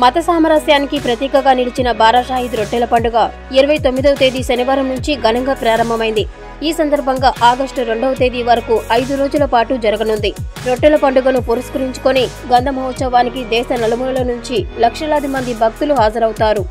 మత సామరస్యానికి ప్రతీకగా నిలిచిన బారాషాహిద్ రొట్టెల పండుగ 29వ తేదీ శనివారం నుంచి ఘనంగా ప్రారంభమైంది. ఈ సందర్భంగా ఆగస్టు 2వ తేదీ వరకు 5 రోజుల పాటు జరగనుంది. రొట్టెల పండుగను పురస్కరించుకొని గంధ మహోత్సవానికి దేశ నలుమూలల నుంచి లక్షలాది మంది భక్తులు హాజరవుతారు.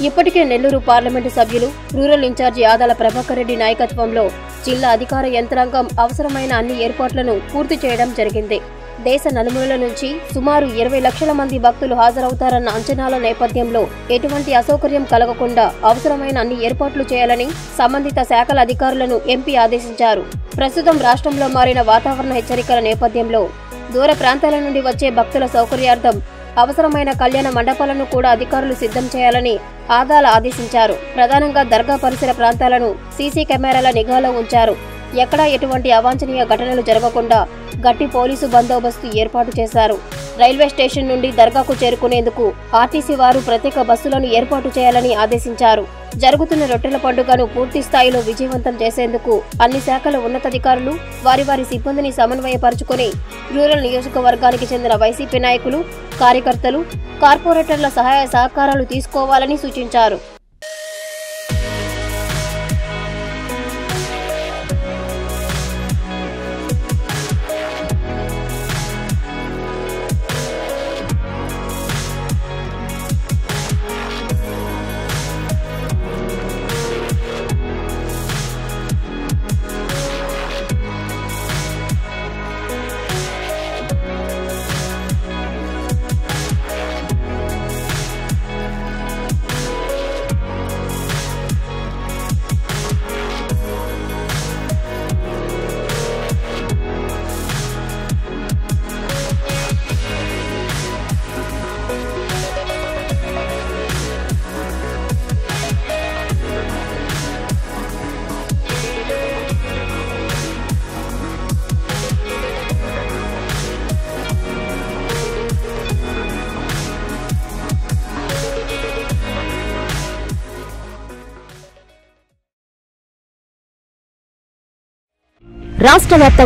ఇప్పటికే నెల్లూరు పార్లమెంటు సభ్యులు రూరల్ ఇన్ఛార్జి ఆదాల ప్రభాకర్ రెడ్డి నాయకత్వంలో జిల్లా అధికార యంత్రాంగం అవసరమైన అన్ని ఏర్పాట్లను పూర్తి చేయడం జరిగింది. దేశ నలుమూలల నుంచి సుమారు 20 లక్షల మంది భక్తులు హాజరవుతారన్న అంచనాల నేపథ్యంలో ఎటువంటి అసౌకర్యం కలగకుండా అవసరమైన అన్ని ఏర్పాట్లు చేయాలని సంబంధిత శాఖల అధికారులను ఎంపీ ఆదేశించారు. ప్రస్తుతం రాష్ట్రంలో మారిన వాతావరణ హెచ్చరికల నేపథ్యంలో దూర ప్రాంతాల నుండి వచ్చే భక్తుల సౌకర్యార్థం అవసరమైన కళ్యాణ మండపాలను కూడా అధికారులు సిద్ధం చేయాలని ఆదాల ఆదేశించారు. ప్రధానంగా దర్గా పరిసర ప్రాంతాలను సీసీ కెమెరాల నిఘాలో ఉంచారు. ఎక్కడా ఎటువంటి అవాంఛనీయ ఘటనలు జరగకుండా గట్టి పోలీసు బందోబస్తు ఏర్పాటు చేశారు. రైల్వే స్టేషన్ నుండి దర్గాకు చేరుకునేందుకు ఆర్టీసీ వారు ప్రత్యేక బస్సులను ఏర్పాటు చేయాలని ఆదేశించారు. జరుగుతున్న రొట్టెల పండుగను పూర్తి స్థాయిలో విజయవంతం చేసేందుకు అన్ని శాఖల ఉన్నతాధికారులు వారి సిబ్బందిని సమన్వయపరుచుకుని రూరల్ నియోజకవర్గానికి చెందిన వైసీపీ నాయకులు, కార్యకర్తలు, కార్పొరేటర్ల సహాయ సహకారాలు తీసుకోవాలని సూచించారు. రాష్ట్ర వ్యాప్తంగా